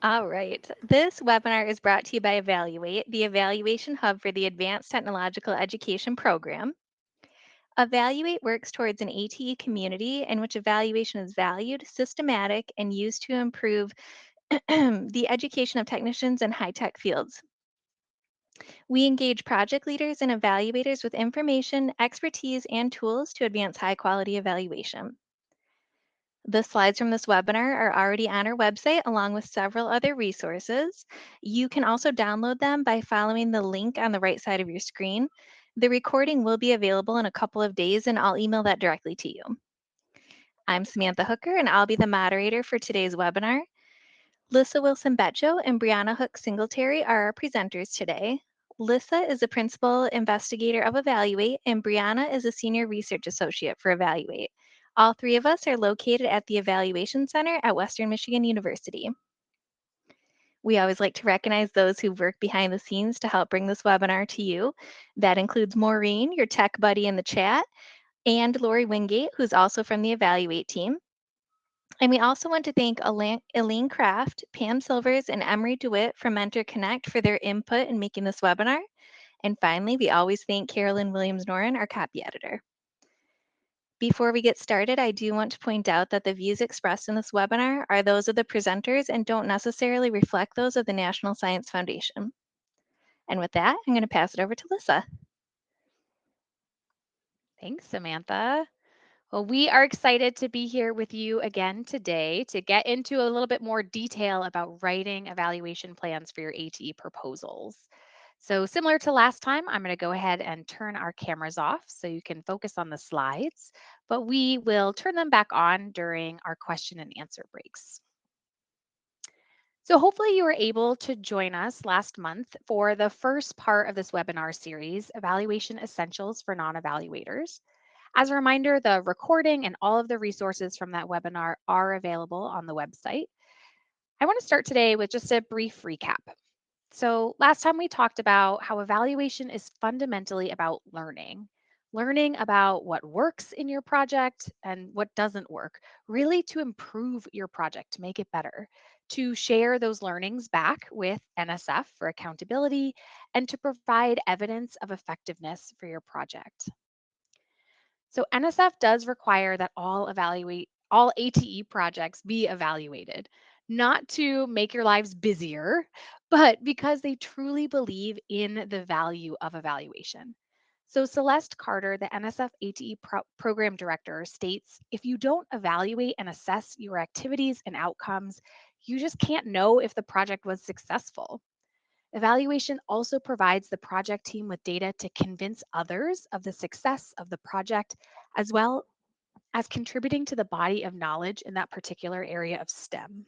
All right. This webinar is brought to you by Evaluate, the evaluation hub for the Advanced Technological Education program. Evaluate works towards an ATE community in which evaluation is valued, systematic, and used to improve the education of technicians in high-tech fields. We engage project leaders and evaluators with information, expertise, and tools to advance high-quality evaluation. The slides from this webinar are already on our website along with several other resources. You can also download them by following the link on the right side of your screen. The recording will be available in a couple of days and I'll email that directly to you. I'm Samantha Hooker and I'll be the moderator for today's webinar. Lissa Wilson-Betcho and Brianna Hook-Singletary are our presenters today. Lissa is a principal investigator of Evaluate, and Brianna is a senior research associate for Evaluate. All three of us are located at the Evaluation Center at Western Michigan University. We always like to recognize those who work behind the scenes to help bring this webinar to you. That includes Maureen, your tech buddy in the chat, and Lori Wingate, who's also from the Evaluate team. And we also want to thank Elaine Kraft, Pam Silvers, and Emery DeWitt from Mentor Connect for their input in making this webinar. And finally, we always thank Carolyn Williams-Noren, our copy editor. Before we get started, I do want to point out that the views expressed in this webinar are those of the presenters and don't necessarily reflect those of the National Science Foundation. And with that, I'm going to pass it over to Lissa. Thanks, Samantha. Well, we are excited to be here with you again today to get into a little bit more detail about writing evaluation plans for your ATE proposals. So similar to last time, I'm going to go ahead and turn our cameras off so you can focus on the slides, but we will turn them back on during our question and answer breaks. So hopefully you were able to join us last month for the first part of this webinar series, Evaluation Essentials for Non-Evaluators. As a reminder, the recording and all of the resources from that webinar are available on the website. I want to start today with just a brief recap. So last time we talked about how evaluation is fundamentally about learning about what works in your project and what doesn't work, really to improve your project, to make it better, to share those learnings back with NSF for accountability, and to provide evidence of effectiveness for your project. So NSF does require that all ATE projects be evaluated, not to make your lives busier, but because they truly believe in the value of evaluation. So Celeste Carter, the NSF ATE program director, states, if you don't evaluate and assess your activities and outcomes, you just can't know if the project was successful. Evaluation also provides the project team with data to convince others of the success of the project, as well as contributing to the body of knowledge in that particular area of STEM.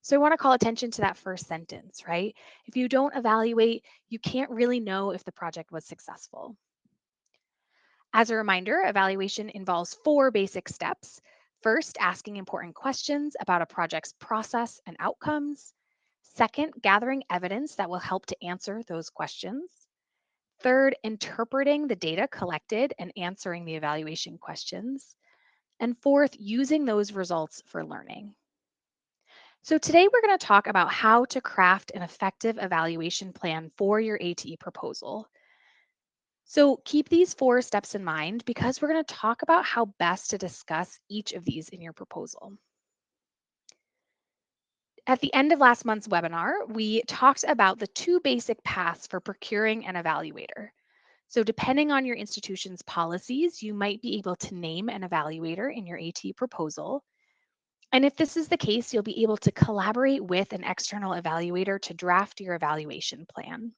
So I want to call attention to that first sentence, right? If you don't evaluate, you can't really know if the project was successful. As a reminder, evaluation involves 4 basic steps. First, asking important questions about a project's process and outcomes. Second, gathering evidence that will help to answer those questions. Third, interpreting the data collected and answering the evaluation questions. And fourth, using those results for learning. So today we're going to talk about how to craft an effective evaluation plan for your ATE proposal. So keep these 4 steps in mind because we're going to talk about how best to discuss each of these in your proposal. At the end of last month's webinar, we talked about the 2 basic paths for procuring an evaluator. So depending on your institution's policies, you might be able to name an evaluator in your ATE proposal. And if this is the case, you'll be able to collaborate with an external evaluator to draft your evaluation plan.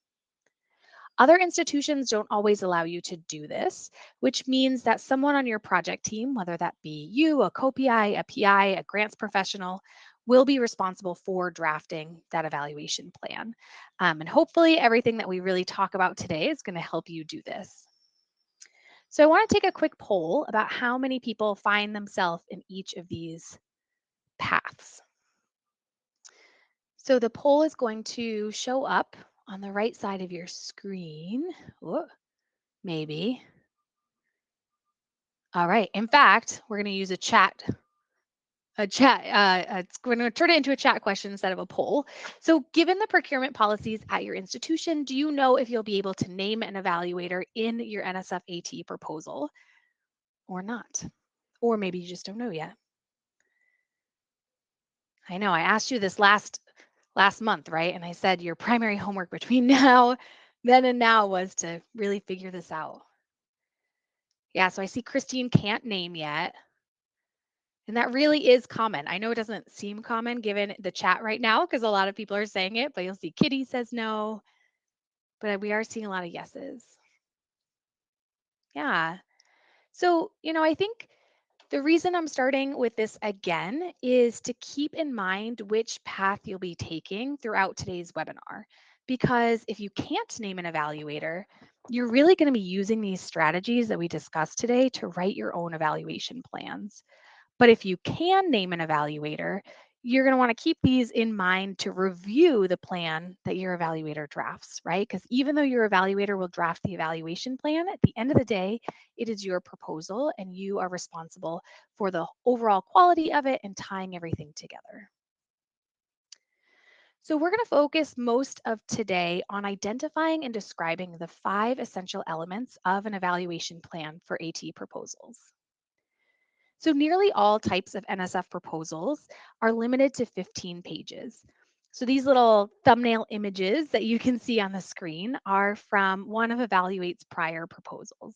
Other institutions don't always allow you to do this, which means that someone on your project team, whether that be you, a co-PI, a PI, a grants professional, will be responsible for drafting that evaluation plan. And hopefully everything that we really talk about today is going to help you do this. So I want to take a quick poll about how many people find themselves in each of these paths. So the poll is going to show up on the right side of your screen. Whoa, maybe. All right. In fact, we're going to use a chat a chat. It's going to turn it into a chat question instead of a poll. So, given the procurement policies at your institution, do you know if you'll be able to name an evaluator in your NSF ATE proposal or not? Or maybe you just don't know yet. I know I asked you this last month, right? And I said your primary homework between then and now was to really figure this out. Yeah, so I see Christine can't name yet. And that really is common. I know it doesn't seem common given the chat right now because a lot of people are saying it, but you'll see Kitty says no, but we are seeing a lot of yeses. Yeah. So, I think the reason I'm starting with this again is to keep in mind which path you'll be taking throughout today's webinar. Because if you can't name an evaluator, you're really going to be using these strategies that we discussed today to write your own evaluation plans. But if you can name an evaluator, you're going to want to keep these in mind to review the plan that your evaluator drafts, right? Because even though your evaluator will draft the evaluation plan, at the end of the day, it is your proposal and you are responsible for the overall quality of it and tying everything together. So, we're going to focus most of today on identifying and describing the 5 essential elements of an evaluation plan for AT proposals. So nearly all types of NSF proposals are limited to 15 pages. So these little thumbnail images that you can see on the screen are from one of Evaluate's prior proposals.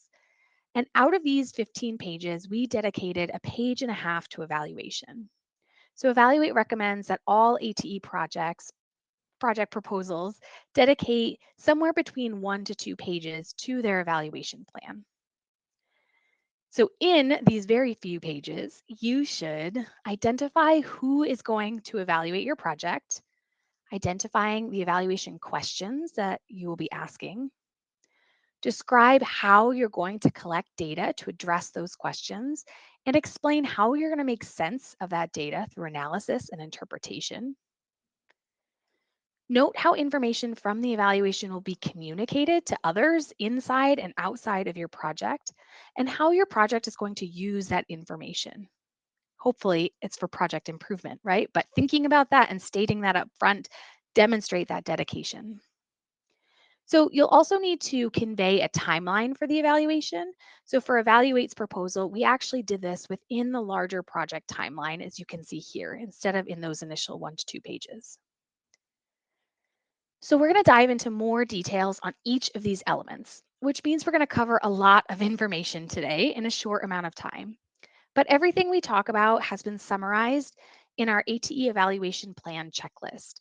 And out of these 15 pages, we dedicated a page and a half to evaluation. So Evaluate recommends that all ATE project proposals dedicate somewhere between 1 to 2 pages to their evaluation plan. So, in these very few pages, you should identify who is going to evaluate your project, identifying the evaluation questions that you will be asking, describe how you're going to collect data to address those questions, and explain how you're going to make sense of that data through analysis and interpretation. Note how information from the evaluation will be communicated to others inside and outside of your project, and how your project is going to use that information. Hopefully, it's for project improvement, right? But thinking about that and stating that up front demonstrate that dedication. So you'll also need to convey a timeline for the evaluation. So for Evaluate's proposal, we actually did this within the larger project timeline, as you can see here, instead of in those initial 1 to 2 pages. So we're going to dive into more details on each of these elements, which means we're going to cover a lot of information today in a short amount of time. But everything we talk about has been summarized in our ATE evaluation plan checklist.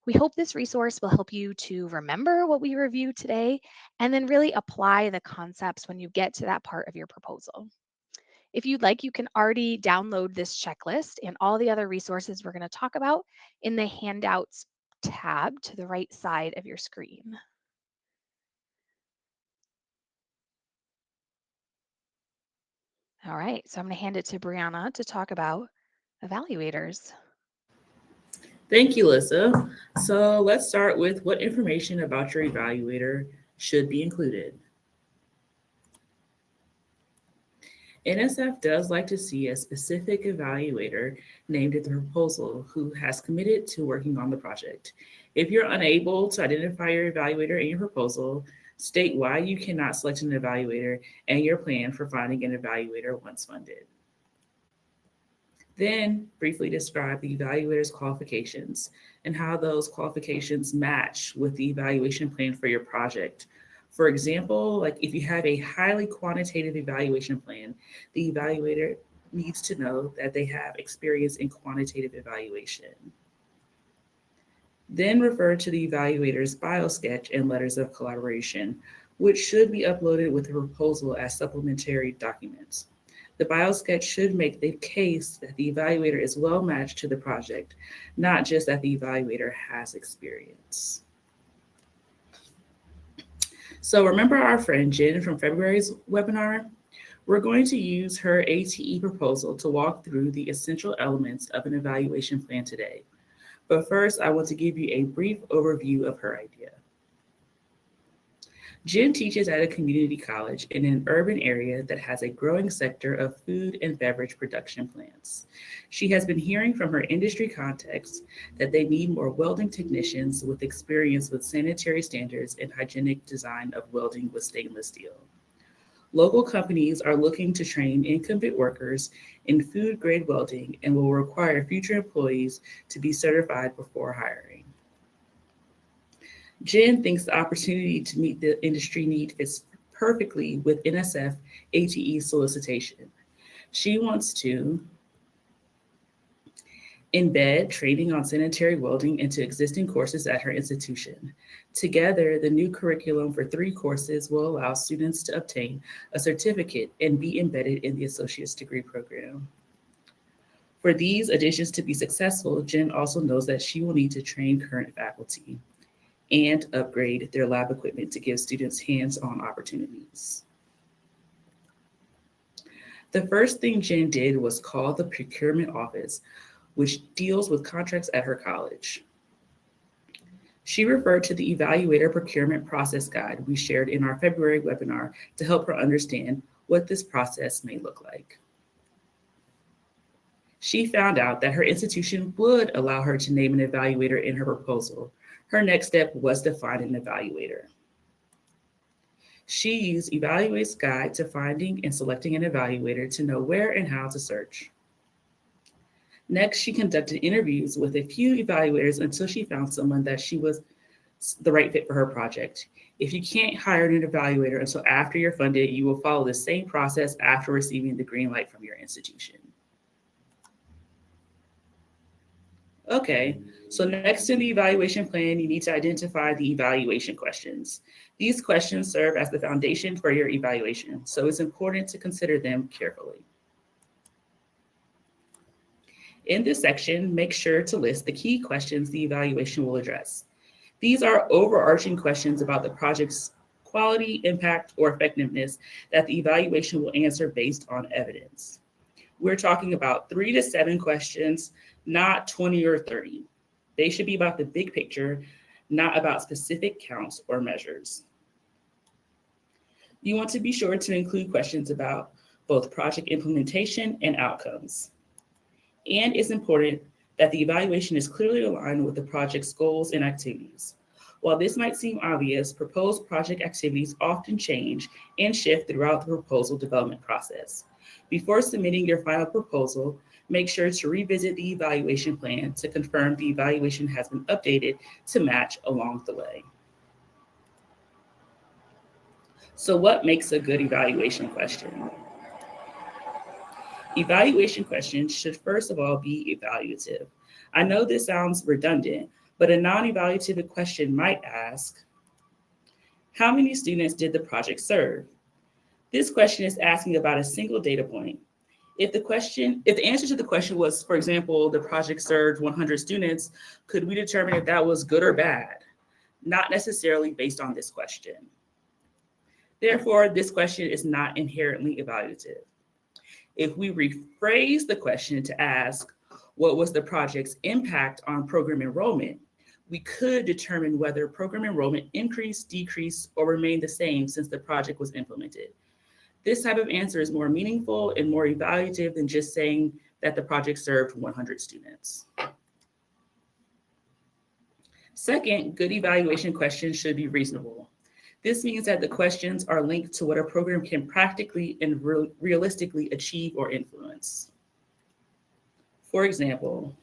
We hope this resource will help you to remember what we reviewed today and then really apply the concepts when you get to that part of your proposal. If you'd like, you can already download this checklist and all the other resources we're going to talk about in the handouts tab to the right side of your screen. All right, so I'm going to hand it to Brianna to talk about evaluators. Thank you, Lissa. So let's start with what information about your evaluator should be included. NSF does like to see a specific evaluator named in the proposal who has committed to working on the project. If you're unable to identify your evaluator in your proposal, state why you cannot select an evaluator and your plan for finding an evaluator once funded. Then briefly describe the evaluator's qualifications and how those qualifications match with the evaluation plan for your project. For example, like if you have a highly quantitative evaluation plan, the evaluator needs to know that they have experience in quantitative evaluation. Then refer to the evaluator's biosketch and letters of collaboration, which should be uploaded with the proposal as supplementary documents. The biosketch should make the case that the evaluator is well matched to the project, not just that the evaluator has experience. So remember our friend Jen from February's webinar? We're going to use her ATE proposal to walk through the essential elements of an evaluation plan today. But first, I want to give you a brief overview of her idea. Jen teaches at a community college in an urban area that has a growing sector of food and beverage production plants. She has been hearing from her industry contacts that they need more welding technicians with experience with sanitary standards and hygienic design of welding with stainless steel. Local companies are looking to train incumbent workers in food grade welding and will require future employees to be certified before hiring. Jen thinks the opportunity to meet the industry need fits perfectly with NSF ATE solicitation. She wants to embed training on sanitary welding into existing courses at her institution. Together, the new curriculum for 3 courses will allow students to obtain a certificate and be embedded in the associate's degree program. For these additions to be successful, Jen also knows that she will need to train current faculty and upgrade their lab equipment to give students hands-on opportunities. The first thing Jen did was call the procurement office, which deals with contracts at her college. She referred to the evaluator procurement process guide we shared in our February webinar to help her understand what this process may look like. She found out that her institution would allow her to name an evaluator in her proposal. Her next step was to find an evaluator. She used Evaluate's guide to finding and selecting an evaluator to know where and how to search. Next, she conducted interviews with a few evaluators until she found someone that she was the right fit for her project. If you can't hire an evaluator until after you're funded, you will follow the same process after receiving the green light from your institution. Okay, so next in the evaluation plan, you need to identify the evaluation questions. These questions serve as the foundation for your evaluation, so it's important to consider them carefully. In this section, make sure to list the key questions the evaluation will address. These are overarching questions about the project's quality, impact, or effectiveness that the evaluation will answer based on evidence. We're talking about 3 to 7 questions, not 20 or 30. They should be about the big picture, not about specific counts or measures. You want to be sure to include questions about both project implementation and outcomes. And it's important that the evaluation is clearly aligned with the project's goals and activities. While this might seem obvious, proposed project activities often change and shift throughout the proposal development process. Before submitting your final proposal, make sure to revisit the evaluation plan to confirm the evaluation has been updated to match along the way. So what makes a good evaluation question? Evaluation questions should first of all be evaluative. I know this sounds redundant, but a non-evaluative question might ask, how many students did the project serve? This question is asking about a single data point. If the answer to the question was, for example, the project served 100 students, could we determine if that was good or bad? Not necessarily based on this question. Therefore, this question is not inherently evaluative. If we rephrase the question to ask, what was the project's impact on program enrollment? We could determine whether program enrollment increased, decreased, or remained the same since the project was implemented. This type of answer is more meaningful and more evaluative than just saying that the project served 100 students. Second, good evaluation questions should be reasonable. This means that the questions are linked to what a program can practically and realistically achieve or influence. For example,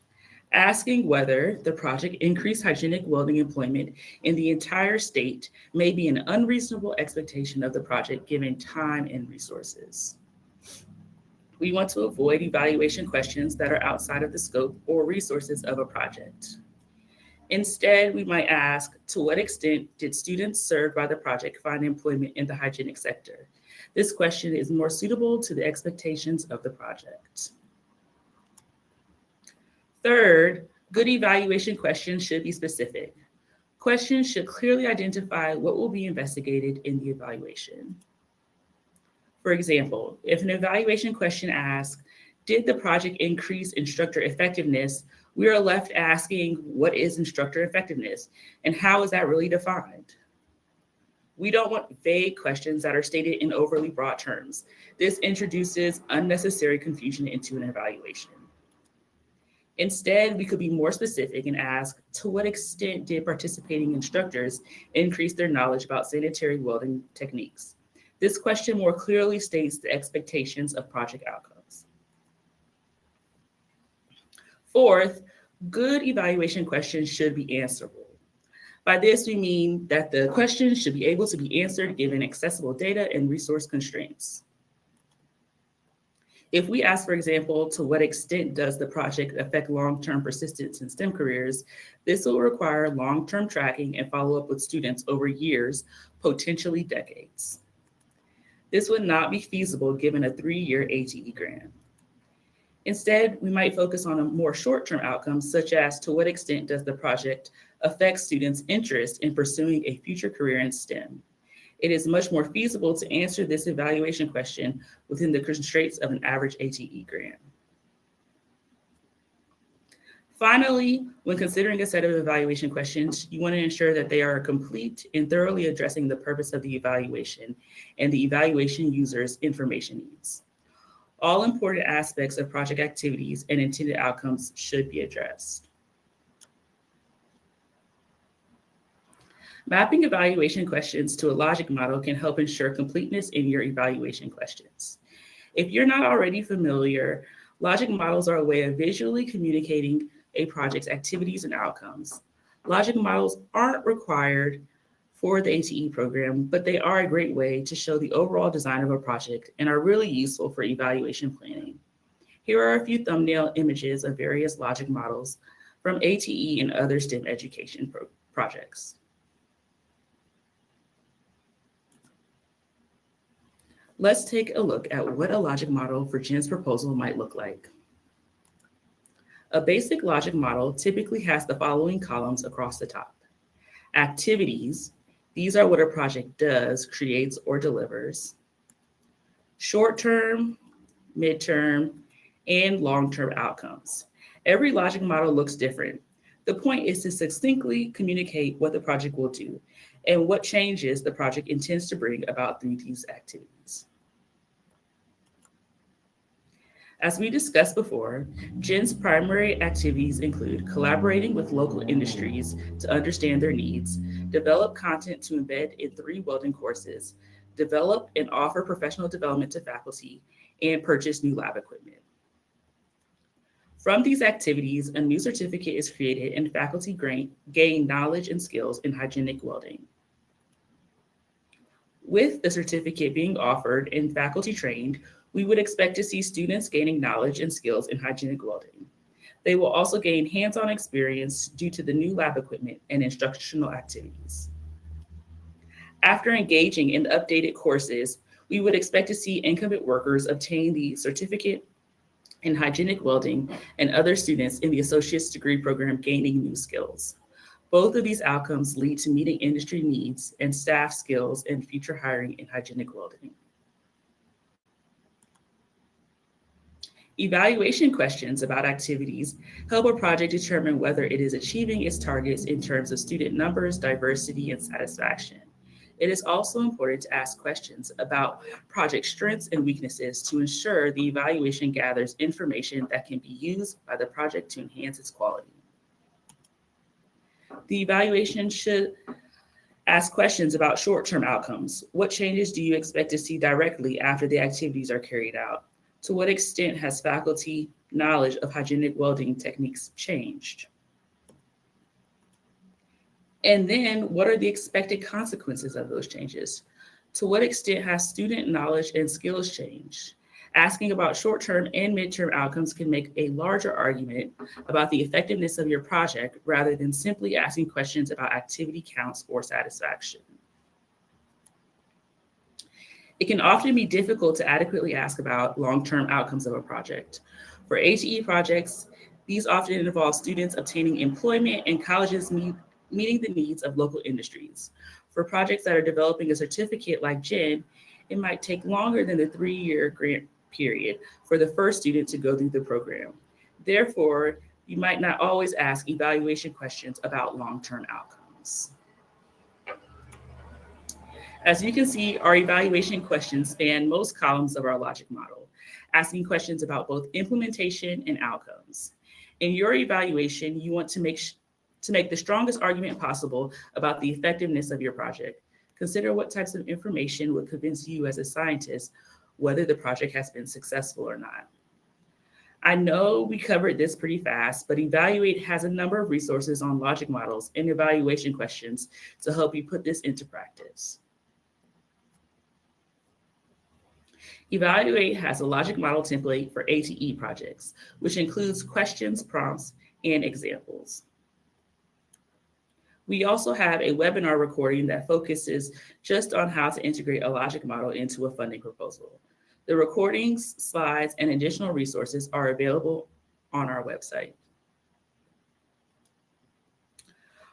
asking whether the project increased hygienic welding employment in the entire state may be an unreasonable expectation of the project given time and resources. We want to avoid evaluation questions that are outside of the scope or resources of a project. Instead, we might ask, to what extent did students served by the project find employment in the hygienic sector? This question is more suitable to the expectations of the project. Third, good evaluation questions should be specific. Questions should clearly identify what will be investigated in the evaluation. For example, if an evaluation question asks, did the project increase instructor effectiveness? We are left asking, what is instructor effectiveness and how is that really defined? We don't want vague questions that are stated in overly broad terms. This introduces unnecessary confusion into an evaluation. Instead, we could be more specific and ask, to what extent did participating instructors increase their knowledge about sanitary welding techniques? This question more clearly states the expectations of project outcomes. Fourth, good evaluation questions should be answerable. By this, we mean that the questions should be able to be answered given accessible data and resource constraints. If we ask, for example, to what extent does the project affect long-term persistence in STEM careers, this will require long-term tracking and follow-up with students over years, potentially decades. This would not be feasible given a 3-year ATE grant. Instead, we might focus on a more short-term outcome, such as to what extent does the project affect students' interest in pursuing a future career in STEM. It is much more feasible to answer this evaluation question within the constraints of an average ATE grant. Finally, when considering a set of evaluation questions, you want to ensure that they are complete and thoroughly addressing the purpose of the evaluation and the evaluation user's information needs. All important aspects of project activities and intended outcomes should be addressed. Mapping evaluation questions to a logic model can help ensure completeness in your evaluation questions. If you're not already familiar, logic models are a way of visually communicating a project's activities and outcomes. Logic models aren't required for the ATE program, but they are a great way to show the overall design of a project and are really useful for evaluation planning. Here are a few thumbnail images of various logic models from ATE and other STEM education projects. Let's take a look at what a logic model for Jen's proposal might look like. A basic logic model typically has the following columns across the top. Activities, these are what a project does, creates, or delivers. Short-term, midterm, and long-term outcomes. Every logic model looks different. The point is to succinctly communicate what the project will do and what changes the project intends to bring about through these activities. As we discussed before, Jen's primary activities include collaborating with local industries to understand their needs, develop content to embed in 3 welding courses, develop and offer professional development to faculty, and purchase new lab equipment. From these activities, a new certificate is created and faculty gain knowledge and skills in hygienic welding. With the certificate being offered and faculty trained, we would expect to see students gaining knowledge and skills in hygienic welding. They will also gain hands-on experience due to the new lab equipment and instructional activities. After engaging in updated courses, we would expect to see incumbent workers obtain the certificate in hygienic welding and other students in the associate's degree program gaining new skills. Both of these outcomes lead to meeting industry needs and staff skills and future hiring in hygienic welding. Evaluation questions about activities help a project determine whether it is achieving its targets in terms of student numbers, diversity, and satisfaction. It is also important to ask questions about project strengths and weaknesses to ensure the evaluation gathers information that can be used by the project to enhance its quality. The evaluation should ask questions about short-term outcomes. What changes do you expect to see directly after the activities are carried out? To what extent has faculty knowledge of hygienic welding techniques changed? And then what are the expected consequences of those changes? To what extent has student knowledge and skills changed? Asking about short-term and midterm outcomes can make a larger argument about the effectiveness of your project rather than simply asking questions about activity counts or satisfaction. It can often be difficult to adequately ask about long-term outcomes of a project. For ATE projects, these often involve students obtaining employment and colleges meeting the needs of local industries. For projects that are developing a certificate like Jen, it might take longer than the 3-year grant period for the first student to go through the program. Therefore, you might not always ask evaluation questions about long-term outcomes. As you can see, our evaluation questions span most columns of our logic model, asking questions about both implementation and outcomes. In your evaluation, you want to make the strongest argument possible about the effectiveness of your project. Consider what types of information would convince you as a scientist whether the project has been successful or not. I know we covered this pretty fast, but Evaluate has a number of resources on logic models and evaluation questions to help you put this into practice. Evaluate has a logic model template for ATE projects, which includes questions, prompts, and examples. We also have a webinar recording that focuses just on how to integrate a logic model into a funding proposal. The recordings, slides, and additional resources are available on our website.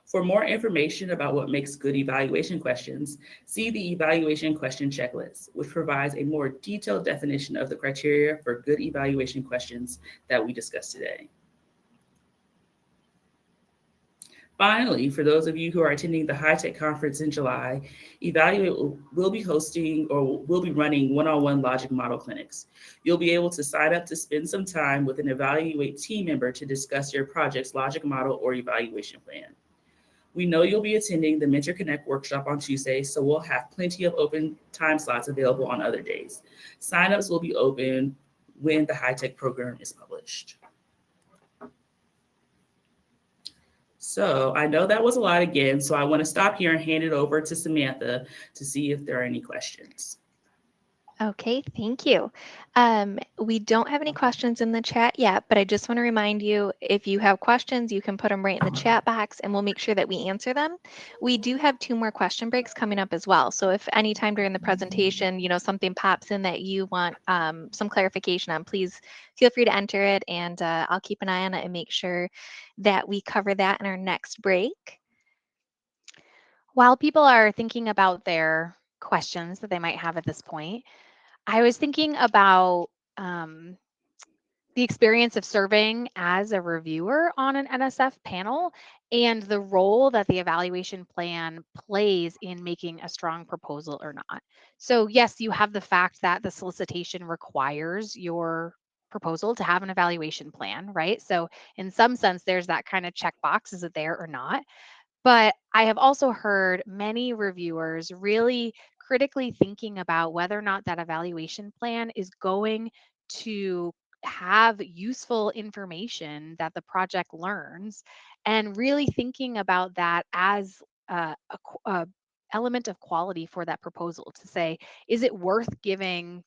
For more information about what makes good evaluation questions, see the evaluation question checklist, which provides a more detailed definition of the criteria for good evaluation questions that we discussed today. Finally, for those of you who are attending the High Tech Conference in July, Evaluate will be hosting or will be running one-on-one logic model clinics. You'll be able to sign up to spend some time with an Evaluate team member to discuss your project's logic model or evaluation plan. We know you'll be attending the Mentor Connect workshop on Tuesday, so we'll have plenty of open time slots available on other days. Signups will be open when the High Tech program is published. So I know that was a lot again, so I want to stop here and hand it over to Samantha to see if there are any questions. Okay, thank you. We don't have any questions in the chat yet, but I just want to remind you, if you have questions, you can put them right in the chat box and we'll make sure that we answer them. We do have 2 more question breaks coming up as well. So if anytime during the presentation, something pops in that you want some clarification on, please feel free to enter it and I'll keep an eye on it and make sure that we cover that in our next break. While people are thinking about their questions that they might have at this point, I was thinking about the experience of serving as a reviewer on an NSF panel and the role that the evaluation plan plays in making a strong proposal or not. So, yes, you have the fact that the solicitation requires your proposal to have an evaluation plan, right? So, in some sense, there's that kind of checkbox, is it there or not? But I have also heard many reviewers really critically thinking about whether or not that evaluation plan is going to have useful information that the project learns, and really thinking about that as a element of quality for that proposal to say, is it worth giving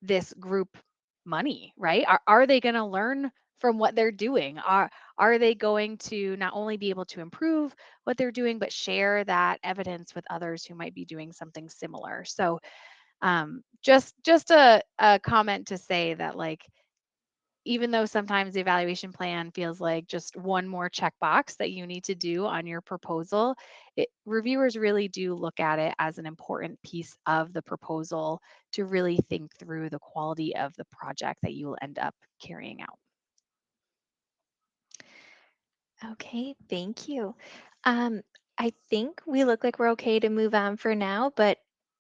this group money, right? Are they going to learn from what they're doing? Are they going to not only be able to improve what they're doing, but share that evidence with others who might be doing something similar? So just a comment to say that, like, even though sometimes the evaluation plan feels like just one more checkbox that you need to do on your proposal, reviewers really do look at it as an important piece of the proposal to really think through the quality of the project that you will end up carrying out. Okay, thank you. I think we look like we're okay to move on for now, but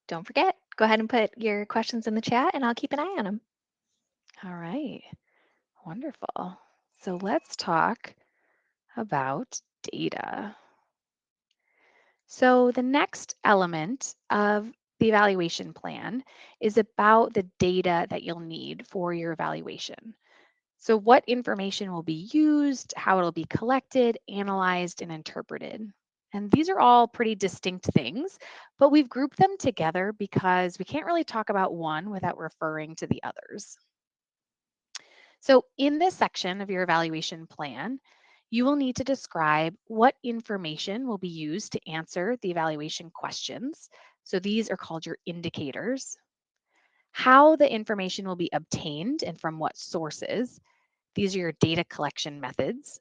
don't forget, go ahead and put your questions in the chat and I'll keep an eye on them. All right, wonderful. So let's talk about data. So the next element of the evaluation plan is about the data that you'll need for your evaluation. So what information will be used, how it'll be collected, analyzed, and interpreted. And these are all pretty distinct things, but we've grouped them together because we can't really talk about one without referring to the others. So in this section of your evaluation plan, you will need to describe what information will be used to answer the evaluation questions. So these are called your indicators. How the information will be obtained and from what sources. These are your data collection methods.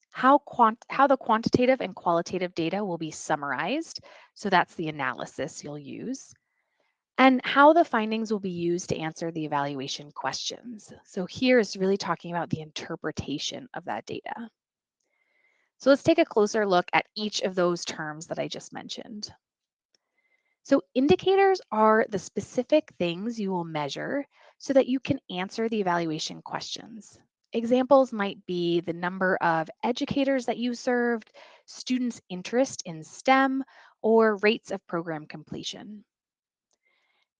How the quantitative and qualitative data will be summarized. So that's the analysis you'll use. And how the findings will be used to answer the evaluation questions. So here is really talking about the interpretation of that data. So let's take a closer look at each of those terms that I just mentioned. So, indicators are the specific things you will measure so that you can answer the evaluation questions. Examples might be the number of educators that you served, students' interest in STEM, or rates of program completion.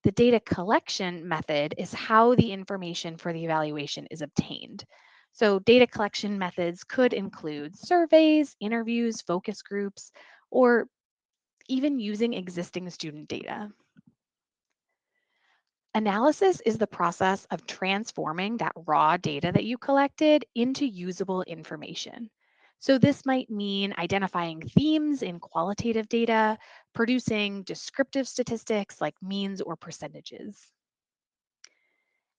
The data collection method is how the information for the evaluation is obtained. So, data collection methods could include surveys, interviews, focus groups, or even using existing student data. Analysis is the process of transforming that raw data that you collected into usable information. So, this might mean identifying themes in qualitative data, producing descriptive statistics like means or percentages.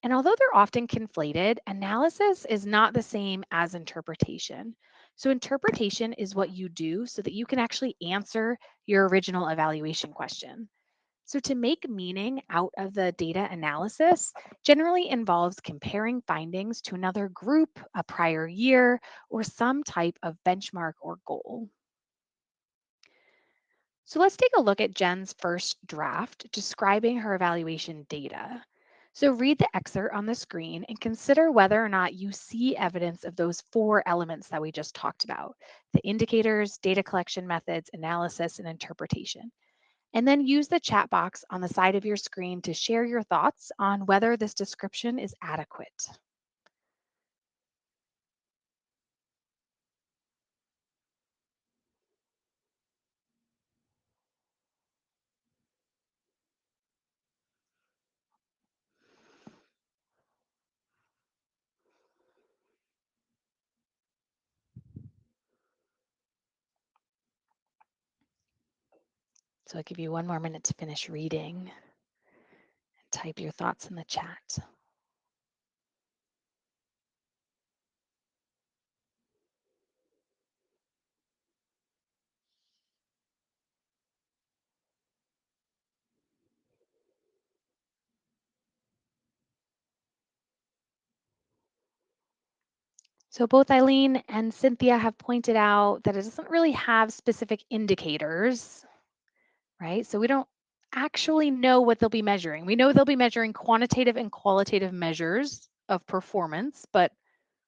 And although they're often conflated, analysis is not the same as interpretation. So, interpretation is what you do so that you can actually answer your original evaluation question. So, to make meaning out of the data analysis generally involves comparing findings to another group, a prior year, or some type of benchmark or goal. So, let's take a look at Jen's first draft describing her evaluation data. So, read the excerpt on the screen and consider whether or not you see evidence of those four elements that we just talked about: the indicators, data collection methods, analysis, and interpretation. And then use the chat box on the side of your screen to share your thoughts on whether this description is adequate. So I'll give you one more minute to finish reading and type your thoughts in the chat. So both Eileen and Cynthia have pointed out that it doesn't really have specific indicators, right? So we don't actually know what they'll be measuring. We know they'll be measuring quantitative and qualitative measures of performance, but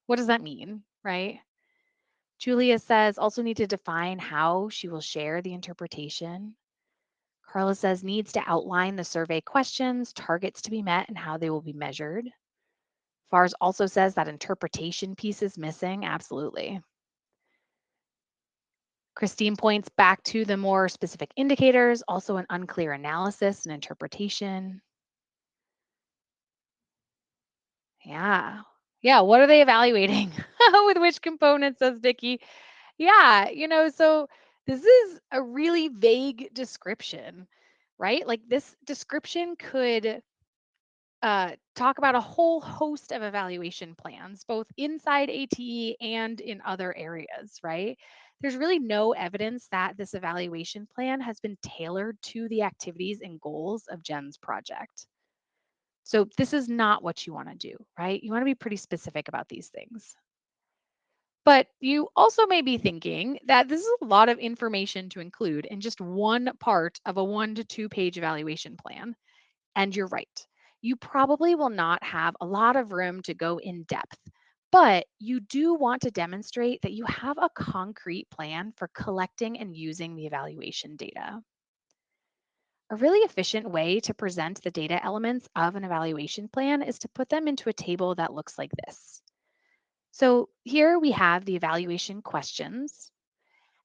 what does that mean, right? Julia says also need to define how she will share the interpretation. Carla says needs to outline the survey questions, targets to be met, and how they will be measured. Fars also says that interpretation piece is missing. Absolutely. Christine points back to the more specific indicators, also an unclear analysis and interpretation. Yeah. Yeah. What are they evaluating? With which components, says Vicky? Yeah. So this is a really vague description, right? Like this description could talk about a whole host of evaluation plans, both inside ATE and in other areas, right? There's really no evidence that this evaluation plan has been tailored to the activities and goals of Jen's project. So, this is not what you want to do, right? You want to be pretty specific about these things. But you also may be thinking that this is a lot of information to include in just one part of a 1 to 2 page evaluation plan. And you're right. You probably will not have a lot of room to go in depth, but you do want to demonstrate that you have a concrete plan for collecting and using the evaluation data. A really efficient way to present the data elements of an evaluation plan is to put them into a table that looks like this. So here we have the evaluation questions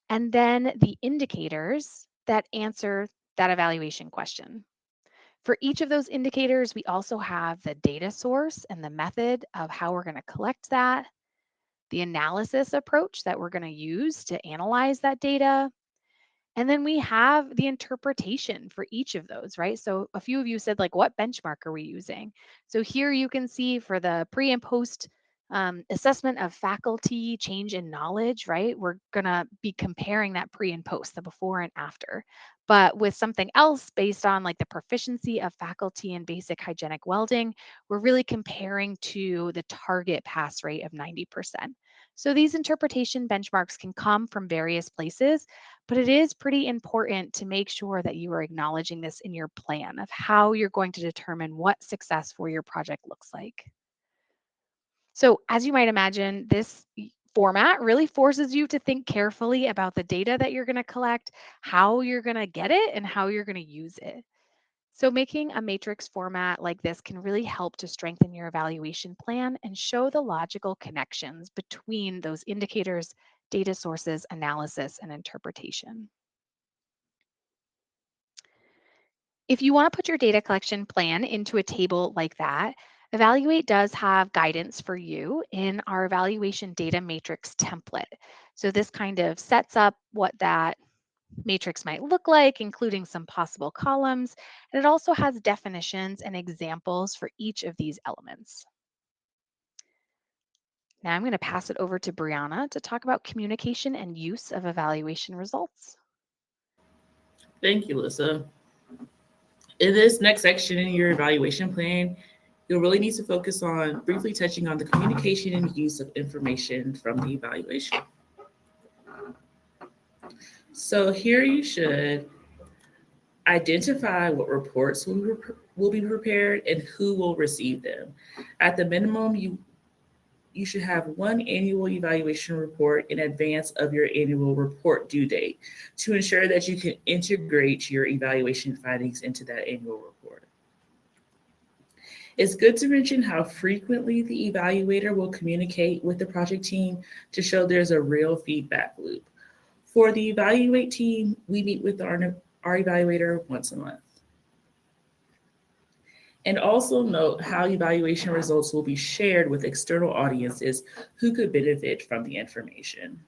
and then the indicators that answer that evaluation question. For each of those indicators, we also have the data source and the method of how we're going to collect that, the analysis approach that we're going to use to analyze that data, and then we have the interpretation for each of those, right? So a few of you said, like, what benchmark are we using? So here you can see for the pre and post assessment of faculty change in knowledge, right? We're going to be comparing that pre and post, the before and after. But with something else based on like the proficiency of faculty in basic hygienic welding, we're really comparing to the target pass rate of 90%. So these interpretation benchmarks can come from various places, but it is pretty important to make sure that you are acknowledging this in your plan of how you're going to determine what success for your project looks like. So, as you might imagine, this format really forces you to think carefully about the data that you're going to collect, how you're going to get it, and how you're going to use it. So, making a matrix format like this can really help to strengthen your evaluation plan and show the logical connections between those indicators, data sources, analysis, and interpretation. If you want to put your data collection plan into a table like that, Evaluate does have guidance for you in our evaluation data matrix template. So this kind of sets up what that matrix might look like, including some possible columns. And it also has definitions and examples for each of these elements. Now I'm going to pass it over to Brianna to talk about communication and use of evaluation results. Thank you, Lisa. In this next section in your evaluation plan, you'll really need to focus on briefly touching on the communication and use of information from the evaluation. So here you should identify what reports will be prepared and who will receive them. At the minimum, you should have one annual evaluation report in advance of your annual report due date to ensure that you can integrate your evaluation findings into that annual report. It's good to mention how frequently the evaluator will communicate with the project team to show there's a real feedback loop. For the evaluate team, we meet with our evaluator once a month. And also note how evaluation results will be shared with external audiences who could benefit from the information.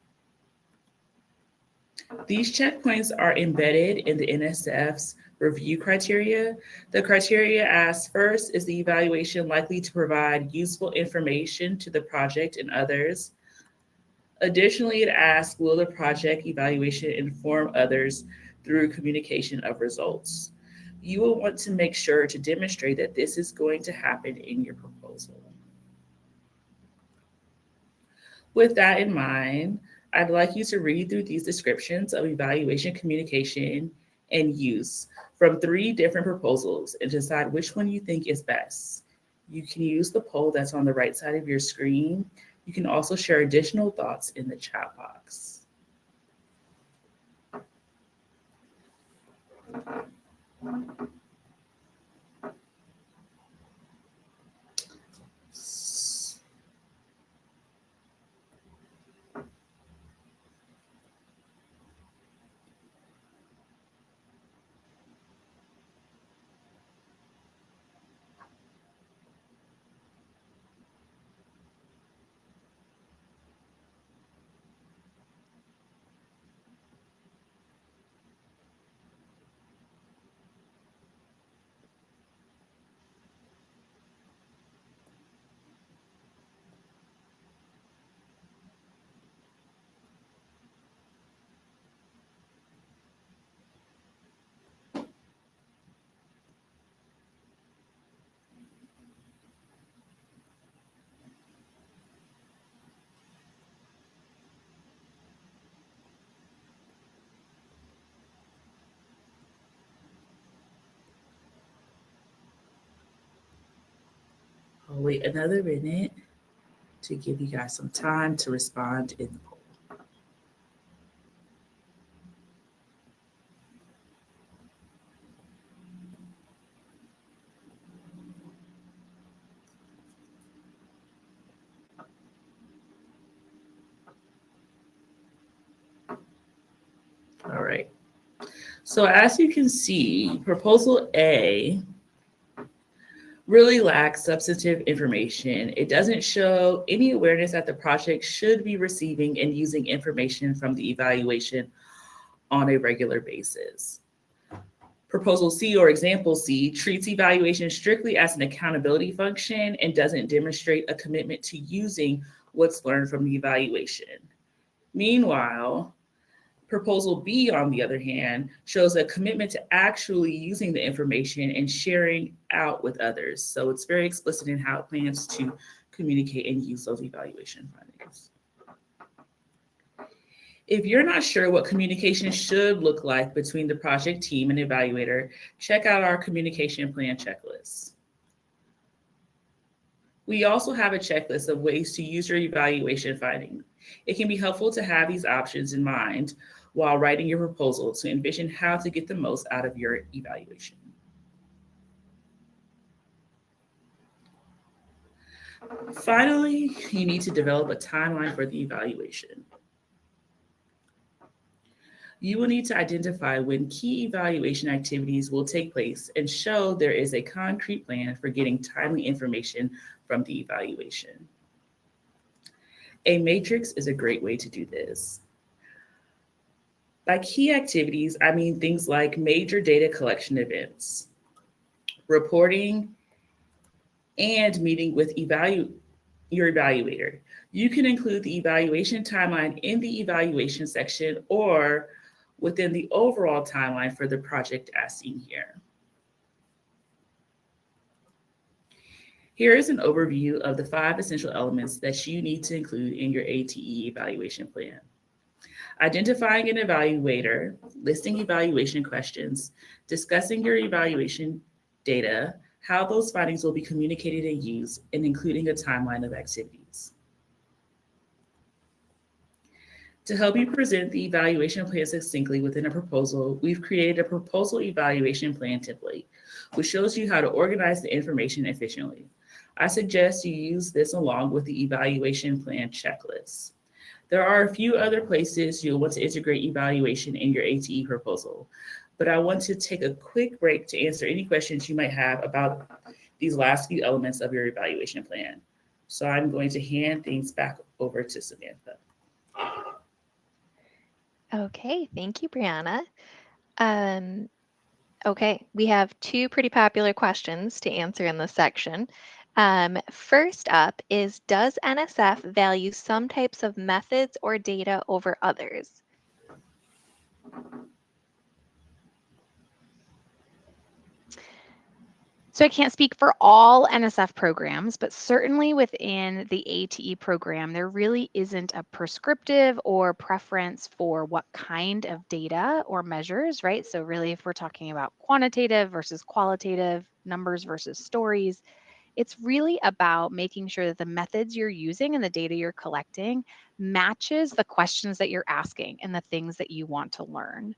These checkpoints are embedded in the NSF's review criteria. The criteria asks first, is the evaluation likely to provide useful information to the project and others? Additionally, it asks, will the project evaluation inform others through communication of results? You will want to make sure to demonstrate that this is going to happen in your proposal. With that in mind, I'd like you to read through these descriptions of evaluation communication and use from 3 different proposals and decide which one you think is best. You can use the poll that's on the right side of your screen. You can also share additional thoughts in the chat box. I'll wait another minute to give you guys some time to respond in the poll. All right. So as you can see, proposal A really lacks substantive information. It doesn't show any awareness that the project should be receiving and using information from the evaluation on a regular basis. Proposal C, or example C, treats evaluation strictly as an accountability function and doesn't demonstrate a commitment to using what's learned from the evaluation. Meanwhile, Proposal B, on the other hand, shows a commitment to actually using the information and sharing out with others. So it's very explicit in how it plans to communicate and use those evaluation findings. If you're not sure what communication should look like between the project team and evaluator, check out our communication plan checklist. We also have a checklist of ways to use your evaluation findings. It can be helpful to have these options in mind while writing your proposal to envision how to get the most out of your evaluation. Finally, you need to develop a timeline for the evaluation. You will need to identify when key evaluation activities will take place and show there is a concrete plan for getting timely information from the evaluation. A matrix is a great way to do this. By key activities, I mean things like major data collection events, reporting, and meeting with your evaluator. You can include the evaluation timeline in the evaluation section or within the overall timeline for the project as seen here. Here is an overview of the 5 essential elements that you need to include in your ATE evaluation plan. Identifying an evaluator, listing evaluation questions, discussing your evaluation data, how those findings will be communicated and used, and including a timeline of activities. To help you present the evaluation plan succinctly within a proposal, we've created a proposal evaluation plan template, which shows you how to organize the information efficiently. I suggest you use this along with the evaluation plan checklist. There are a few other places you'll want to integrate evaluation in your ATE proposal, but I want to take a quick break to answer any questions you might have about these last few elements of your evaluation plan. So I'm going to hand things back over to Samantha. Okay, thank you, Brianna. Um, okay, we have 2 pretty popular questions to answer in this section. First up is, does NSF value some types of methods or data over others? So I can't speak for all NSF programs, but certainly within the ATE program, there really isn't a prescriptive or preference for what kind of data or measures, right? So really, if we're talking about quantitative versus qualitative, numbers versus stories, it's really about making sure that the methods you're using and the data you're collecting matches the questions that you're asking and the things that you want to learn.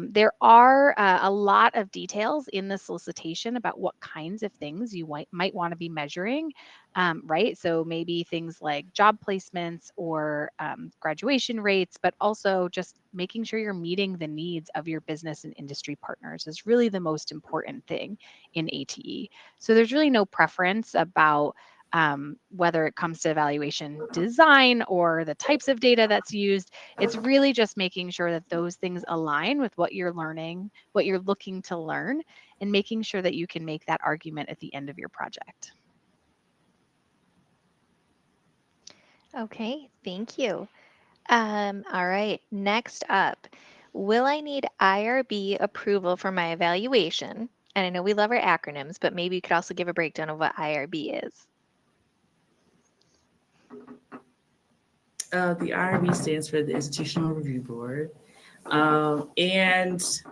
There are a lot of details in the solicitation about what kinds of things you might want to be measuring, right? So maybe things like job placements or graduation rates, but also just making sure you're meeting the needs of your business and industry partners is really the most important thing in ATE. So there's really no preference about whether it comes to evaluation design or the types of data that's used. It's really just making sure that those things align with what you're learning, what you're looking to learn, and making sure that you can make that argument at the end of your project. Okay, thank you. All right, next up, will I need IRB approval for my evaluation? And I know we love our acronyms, but maybe you could also give a breakdown of what IRB is. The IRB stands for the Institutional Review Board. And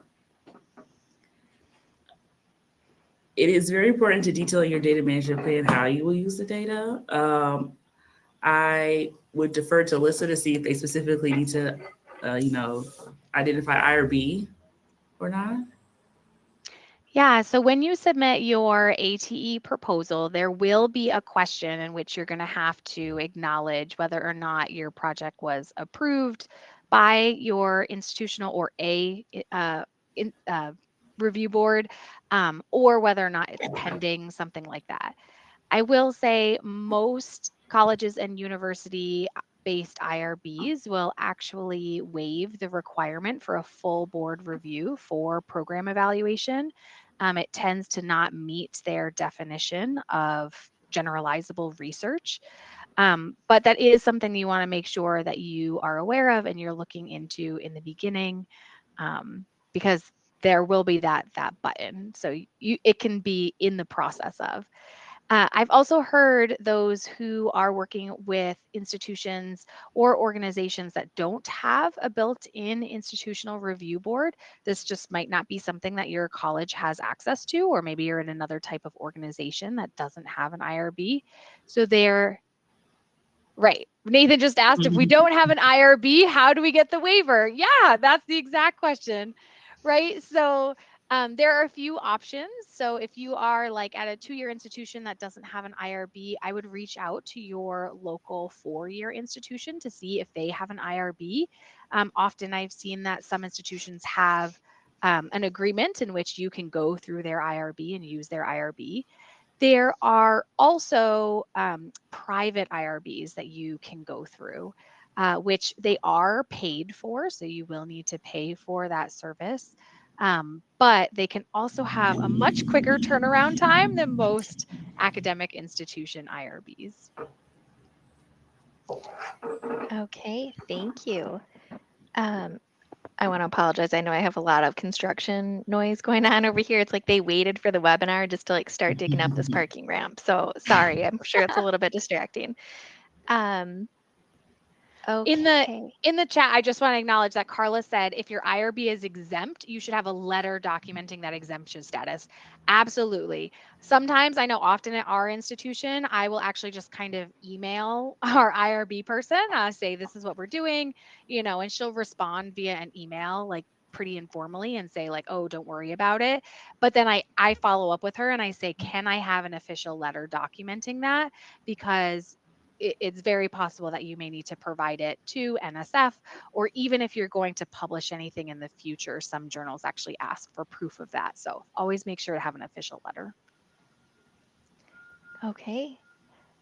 it is very important to detail in your data management plan how you will use the data. I would defer to Alyssa to see if they specifically need to, identify IRB or not. Yeah, so when you submit your ATE proposal, there will be a question in which you're going to have to acknowledge whether or not your project was approved by your institutional or in, review board, or whether or not it's pending, something like that. I will say most colleges and university based IRBs will actually waive the requirement for a full board review for program evaluation. It tends to not meet their definition of generalizable research. But that is something you want to make sure that you are aware of and you're looking into in the beginning, because there will be that button. So it can be in the process of. I've also heard those who are working with institutions or organizations that don't have a built-in institutional review board. This just might not be something that your college has access to, or maybe you're in another type of organization that doesn't have an IRB. So they're right. Nathan just asked if we don't have an IRB, how do we get the waiver? Yeah, that's the exact question, right? So there are a few options. So if you are like at a 2-year institution that doesn't have an IRB, I would reach out to your local 4-year institution to see if they have an IRB. Often I've seen that some institutions have an agreement in which you can go through their IRB and use their IRB. There are also private IRBs that you can go through, which they are paid for. So you will need to pay for that service. But they can also have a much quicker turnaround time than most academic institution IRBs. Okay, thank you. Um, I want to apologize. I know I have a lot of construction noise going on over here. It's like they waited for the webinar just to like start digging up this parking ramp. So sorry, I'm sure it's a little bit distracting. Um, In the okay. in the chat, I just want to acknowledge that Carla said if your IRB is exempt, you should have a letter documenting that exemption status. Absolutely. Sometimes I know often at our institution, I will actually just kind of email our IRB person, say this is what we're doing, and she'll respond via an email, like pretty informally and say like, oh, don't worry about it. But then I follow up with her and I say, can I have an official letter documenting that? Because it's very possible that you may need to provide it to NSF, or even if you're going to publish anything in the future, some journals actually ask for proof of that. So always make sure to have an official letter. Okay.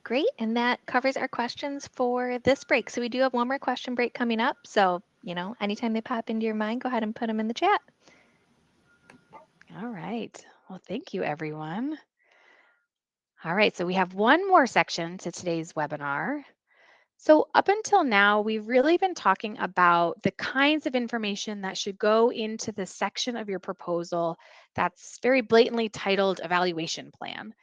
Great. And that covers our questions for this break. So we do have one more question break coming up. So, anytime they pop into your mind, go ahead and put them in the chat. All right. Well, thank you, everyone. All right. So we have one more section to today's webinar. So, up until now, we've really been talking about the kinds of information that should go into the section of your proposal that's very blatantly titled Evaluation Plan.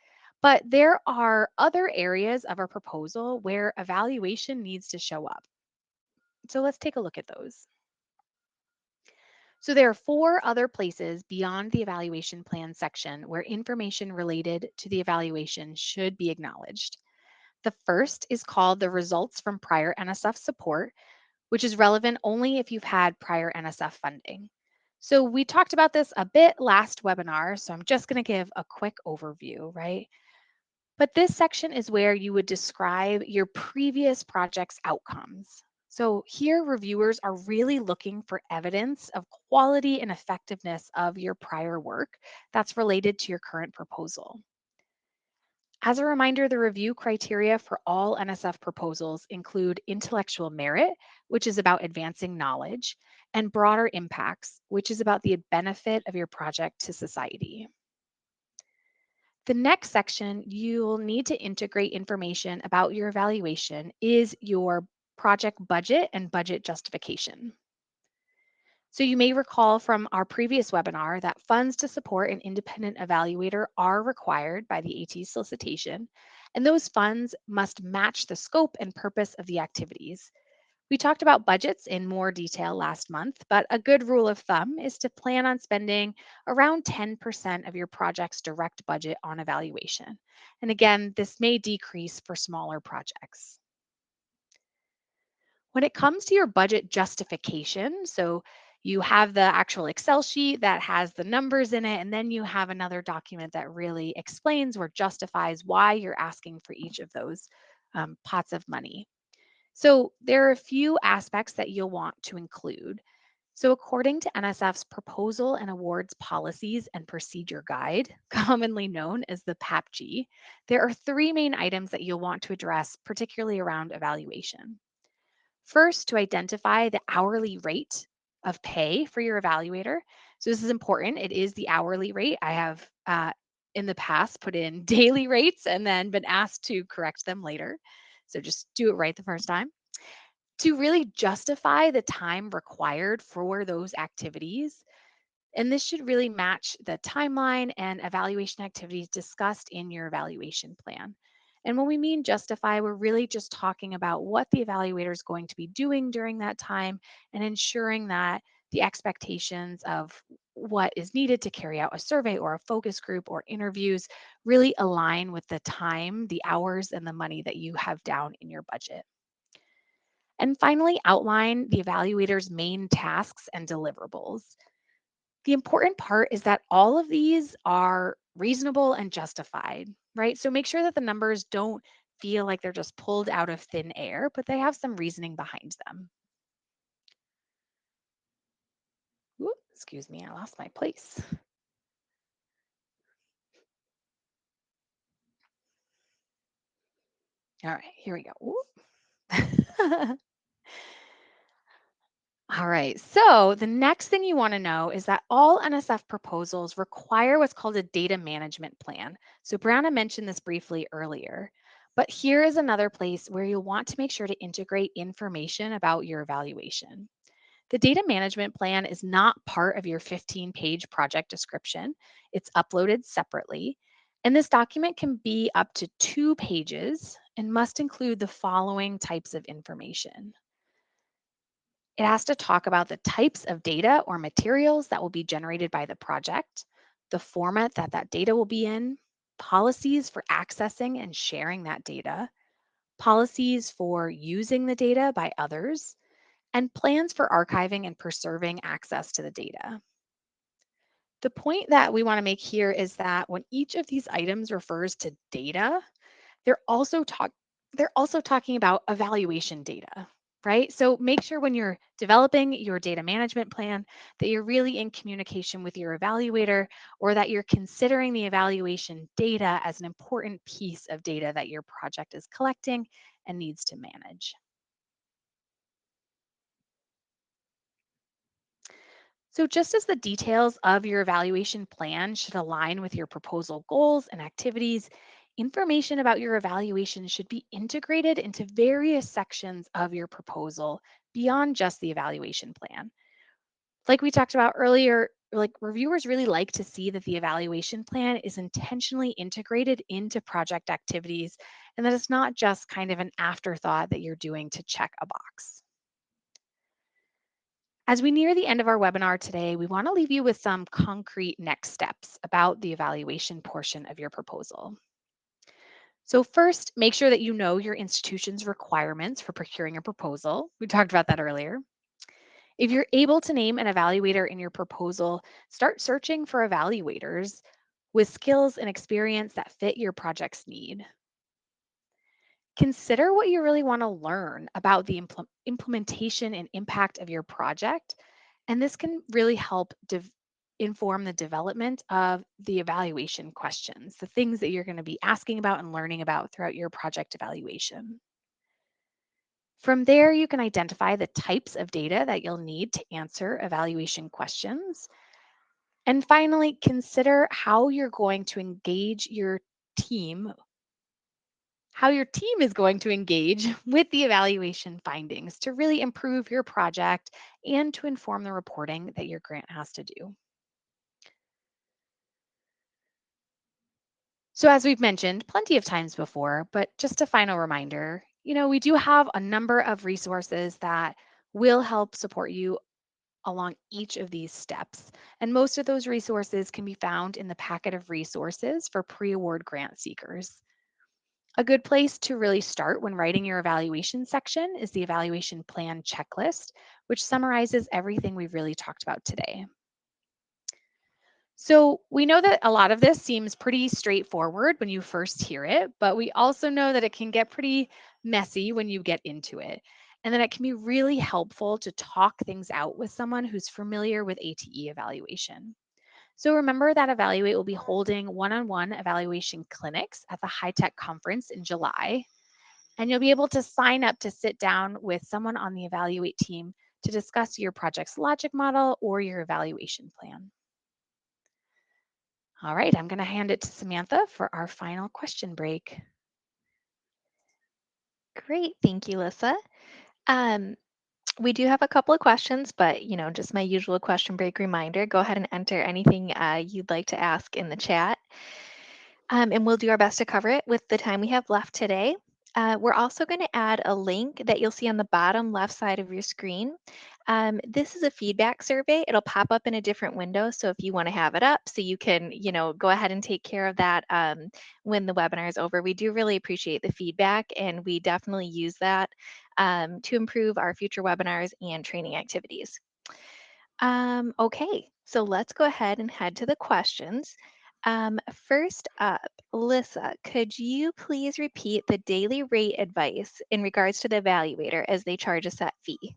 But there are other areas of our proposal where evaluation needs to show up. So, let's take a look at those. So, there are 4 other places beyond the Evaluation Plan section where information related to the evaluation should be acknowledged. The first is called the results from prior NSF support, which is relevant only if you've had prior NSF funding. So we talked about this a bit last webinar, so I'm just going to give a quick overview, right? But this section is where you would describe your previous project's outcomes. So here, reviewers are really looking for evidence of quality and effectiveness of your prior work that's related to your current proposal. As a reminder, the review criteria for all NSF proposals include intellectual merit, which is about advancing knowledge, and broader impacts, which is about the benefit of your project to society. The next section you'll need to integrate information about your evaluation is your project budget and budget justification. So you may recall from our previous webinar that funds to support an independent evaluator are required by the AT solicitation, and those funds must match the scope and purpose of the activities. We talked about budgets in more detail last month, but a good rule of thumb is to plan on spending around 10% of your project's direct budget on evaluation. And again, this may decrease for smaller projects. When it comes to your budget justification, so you have the actual Excel sheet that has the numbers in it, and then you have another document that really explains or justifies why you're asking for each of those pots of money. So there are a few aspects that you'll want to include. So according to NSF's Proposal and Awards Policies and Procedure Guide, commonly known as the PAPG, there are 3 main items that you'll want to address, particularly around evaluation. First, to identify the hourly rate of pay for your evaluator. So this is important. It is the hourly rate. I have in the past put in daily rates and then been asked to correct them later. So just do it right the first time. To really justify the time required for those activities, And this should really match the timeline and evaluation activities discussed in your evaluation plan. And when we mean justify, we're really just talking about what the evaluator is going to be doing during that time and ensuring that the expectations of what is needed to carry out a survey or a focus group or interviews really align with the time, the hours, and the money that you have down in your budget. And finally, outline the evaluator's main tasks and deliverables. The important part is that all of these are reasonable and justified, right? So make sure that the numbers don't feel like they're just pulled out of thin air, but they have some reasoning behind them. Ooh, excuse me, I lost my place. All right, here we go. Ooh. All right. So the next thing you want to know is that all NSF proposals require what's called a data management plan. So Brianna mentioned this briefly earlier, but here is another place where you'll want to make sure to integrate information about your evaluation. The data management plan is not part of your 15-page project description. It's uploaded separately. And this document can be up to 2 pages and must include the following types of information. It has to talk about the types of data or materials that will be generated by the project, the format that that data will be in, policies for accessing and sharing that data, policies for using the data by others, and plans for archiving and preserving access to the data. The point that we want to make here is that when each of these items refers to data, they're also talk they're also talking about evaluation data, right? So make sure when you're developing your data management plan that you're really in communication with your evaluator or that you're considering the evaluation data as an important piece of data that your project is collecting and needs to manage. So, just as the details of your evaluation plan should align with your proposal goals and activities, information about your evaluation should be integrated into various sections of your proposal beyond just the evaluation plan. Like we talked about earlier, like reviewers really like to see that the evaluation plan is intentionally integrated into project activities and that it's not just kind of an afterthought that you're doing to check a box. As we near the end of our webinar today, we want to leave you with some concrete next steps about the evaluation portion of your proposal. So, first, make sure that you know your institution's requirements for procuring a proposal. We talked about that earlier. If you're able to name an evaluator in your proposal, start searching for evaluators with skills and experience that fit your project's need. Consider what you really want to learn about the implementation and impact of your project. And this can really help inform the development of the evaluation questions, the things that you're going to be asking about and learning about throughout your project evaluation. From there, you can identify the types of data that you'll need to answer evaluation questions. And finally, consider how you're going to engage your team how your team is going to engage with the evaluation findings to really improve your project and to inform the reporting that your grant has to do. So, as we've mentioned plenty of times before, but just a final reminder, we do have a number of resources that will help support you along each of these steps. And most of those resources can be found in the packet of resources for pre award grant seekers. A good place to really start when writing your evaluation section is the evaluation plan checklist, which summarizes everything we've really talked about today. So, we know that a lot of this seems pretty straightforward when you first hear it, but we also know that it can get pretty messy when you get into it, and that it can be really helpful to talk things out with someone who's familiar with ATE evaluation. So remember that Evaluate will be holding one-on-one evaluation clinics at the High Tech Conference in July. And you'll be able to sign up to sit down with someone on the Evaluate team to discuss your project's logic model or your evaluation plan. All right, I'm going to hand it to Samantha for our final question break. Great. Thank you, Lissa. Um, We do have a couple of questions, but just my usual question break reminder. Go ahead and enter anything you'd like to ask in the chat. And we'll do our best to cover it with the time we have left today. We're also going to add a link that you'll see on the bottom left side of your screen. This is a feedback survey. It'll pop up in a different window. So if you want to have it up so you can, go ahead and take care of that when the webinar is over. We do really appreciate the feedback, and we definitely use that to improve our future webinars and training activities. Okay, so let's go ahead and head to the questions. First up, Lissa, could you please repeat the daily rate advice in regards to the evaluator as they charge a set fee?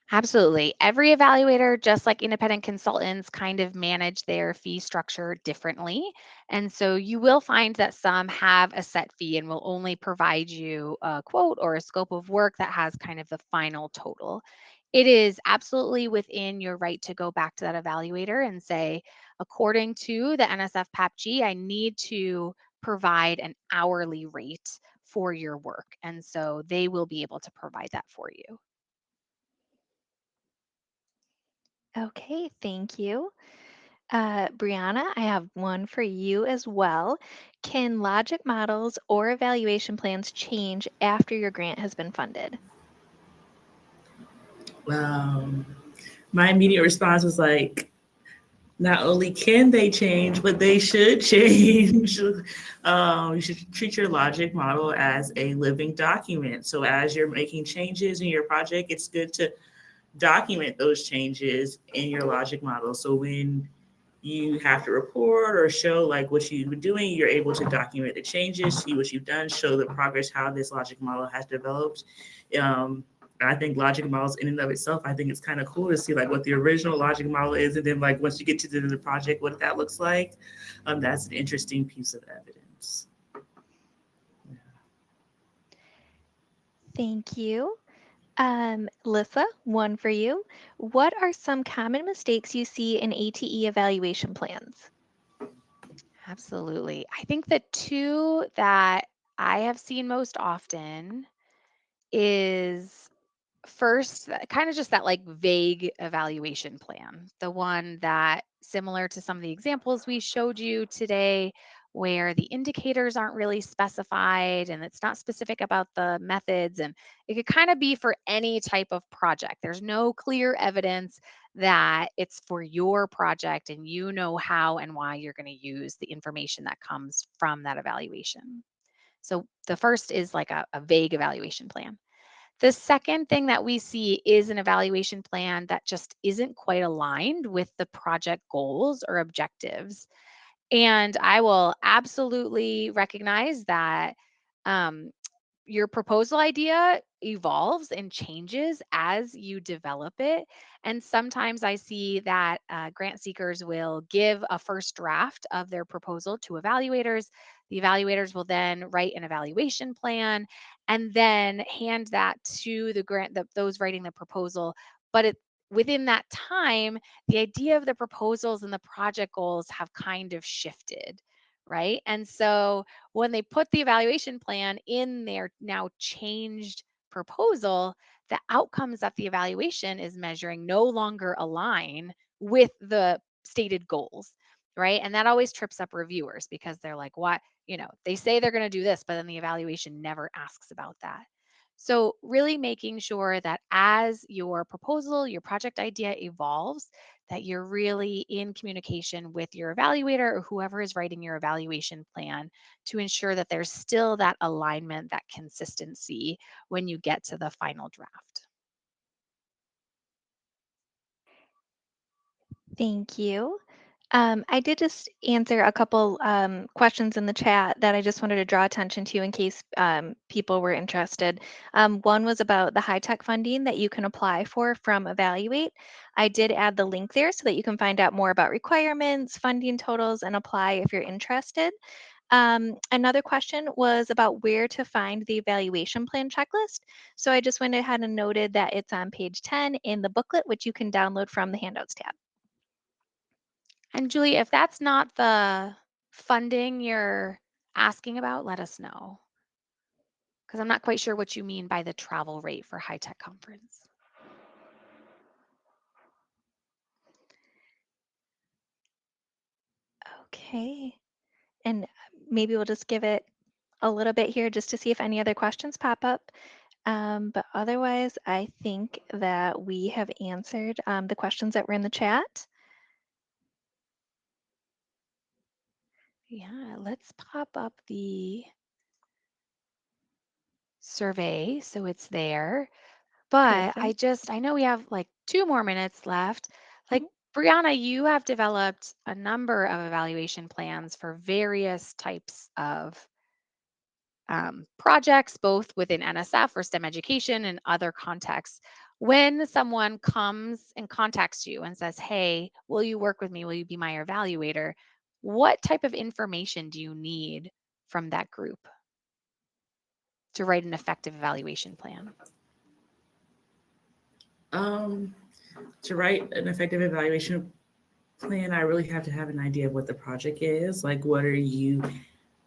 Absolutely. Every evaluator, just like independent consultants, kind of manage their fee structure differently. And so you will find that some have a set fee and will only provide you a quote or a scope of work that has kind of the final total. It is absolutely within your right to go back to that evaluator and say, according to the NSF PAPG, I need to provide an hourly rate for your work. And so they will be able to provide that for you. Okay, thank you. Brianna, I have one for you as well. Can logic models or evaluation plans change after your grant has been funded? Um, my immediate response was like, not only can they change, but they should change. You should treat your logic model as a living document. So as you're making changes in your project, it's good to document those changes in your logic model. So when you have to report or show like what you've been doing, you're able to document the changes, see what you've done, show the progress, how this logic model has developed. Um, I think logic models in and of itself, I think it's kind of cool to see like what the original logic model is, and then like once you get to the end of the project, what that looks like. That's an interesting piece of evidence. Thank you. Lissa, one for you. What are some common mistakes you see in ATE evaluation plans? Absolutely. I think the two that I have seen most often is first, kind of just that like vague evaluation plan. The one that, similar to some of the examples we showed you today, where the indicators aren't really specified and it's not specific about the methods. And it could kind of be for any type of project. There's no clear evidence that it's for your project and you know how and why you're going to use the information that comes from that evaluation. So the first is like a vague evaluation plan. The second thing that we see is an evaluation plan that just isn't quite aligned with the project goals or objectives. And I will absolutely recognize that um, your proposal idea evolves and changes as you develop it. And sometimes I see that grant seekers will give a first draft of their proposal to evaluators. The evaluators will then write an evaluation plan and then hand that to the grant, those writing the proposal. But within that time, the idea of the proposals and the project goals have kind of shifted, right? And so when they put the evaluation plan in their now changed proposal, the outcomes that the evaluation is measuring no longer align with the stated goals, right? And that always trips up reviewers because they're like, what? They say they're going to do this, but then the evaluation never asks about that. So, really making sure that as your proposal, your project idea evolves, that you're really in communication with your evaluator or whoever is writing your evaluation plan to ensure that there's still that alignment, that consistency when you get to the final draft. Thank you. I did just answer a couple questions in the chat that I just wanted to draw attention to in case people were interested. One was about the high-tech funding that you can apply for from Evaluate. I did add the link there so that you can find out more about requirements, funding totals, and apply if you're interested. Another question was about where to find the evaluation plan checklist. So I just went ahead and noted that it's on page 10 in the booklet, which you can download from the handouts tab. And Julie, if that's not the funding you're asking about, let us know because I'm not quite sure what you mean by the travel rate for high tech conference. Okay. And maybe we'll just give it a little bit here just to see if any other questions pop up. But otherwise, I think that we have answered the questions that were in the chat. Yeah, let's pop up the survey so it's there. But Perfect. I know we have like 2 more minutes left. Like, Mhm. Brianna, you have developed a number of evaluation plans for various types of projects, both within NSF or STEM education and other contexts. When someone comes and contacts you and says, "Hey, will you work with me? Will you be my evaluator?" What type of information do you need from that group to write an effective evaluation plan? Um, to write an effective evaluation plan, I really have to have an idea of what the project is. Like, what are you,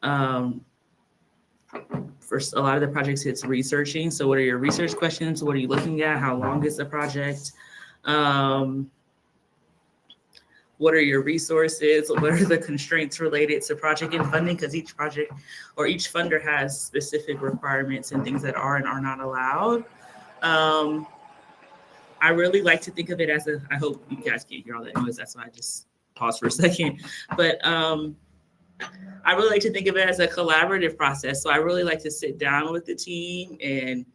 um, for a lot of the projects, it's researching. So, what are your research questions? What are you looking at? How long is the project? Um, what are your resources? What are the constraints related to project and funding? Because each project or each funder has specific requirements and things that are and are not allowed. Um, I really like to think of it as a, I hope you guys can't hear all that noise. That's why I just paused for a second. But I really like to think of it as a collaborative process. So I really like to sit down with the team and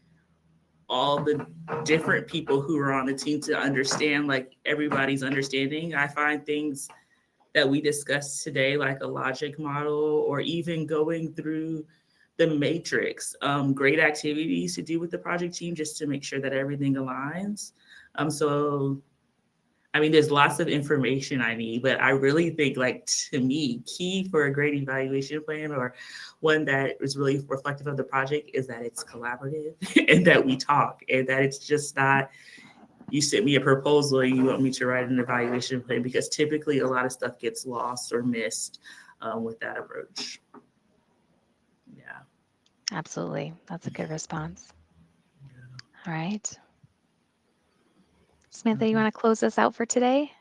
all the different people who are on the team to understand like everybody's understanding. I find things that we discussed today, like a logic model or even going through the matrix, great activities to do with the project team just to make sure that everything aligns. So I mean, there's lots of information I need, but I really think, like, to me, key for a great evaluation plan or one that is really reflective of the project is that it's collaborative and that we talk and that it's just not you sent me a proposal and you want me to write an evaluation plan because typically a lot of stuff gets lost or missed with that approach. Yeah. Absolutely. That's a good response. All right. Samantha, you Mhm. want to close us out for today?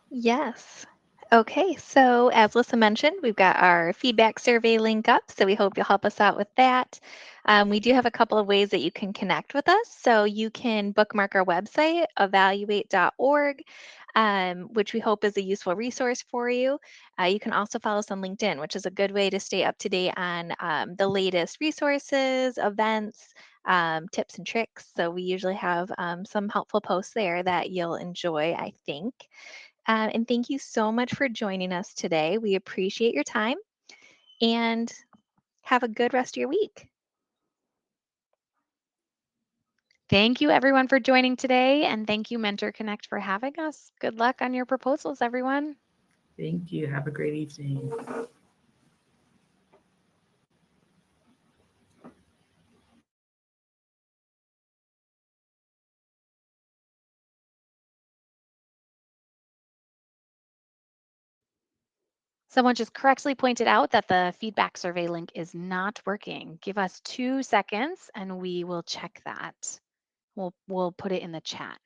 Yes. Okay, so as Lisa mentioned, we've got our feedback survey link up, so we hope you'll help us out with that. We do have a couple of ways that you can connect with us. So you can bookmark our website, evaluate.org, which we hope is a useful resource for you. You can also follow us on LinkedIn, which is a good way to stay up to date on the latest resources, events, tips, and tricks. So we usually have some helpful posts there that you'll enjoy, I think. And thank you so much for joining us today. We appreciate your time and have a good rest of your week. Thank you, everyone, for joining today. And thank you, Mentor Connect, for having us. Good luck on your proposals, everyone. Thank you. Have a great evening. Someone just correctly pointed out that the feedback survey link is not working. Give us 2 seconds and we will check that. We'll put it in the chat.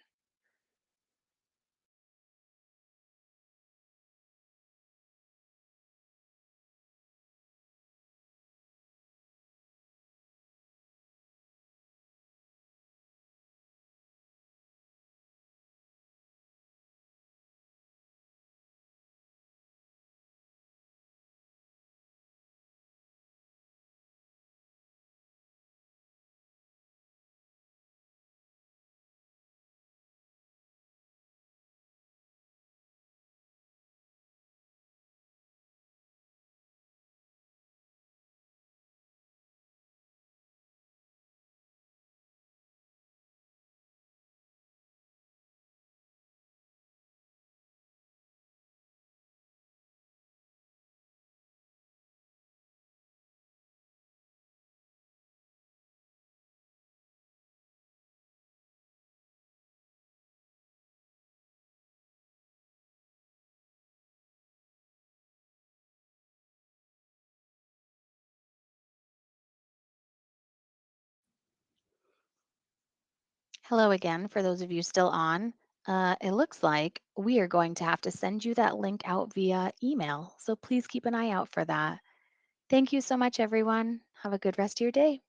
Hello again, for those of you still on. It looks like we are going to have to send you that link out via email. So please keep an eye out for that. Thank you so much, everyone. Have a good rest of your day.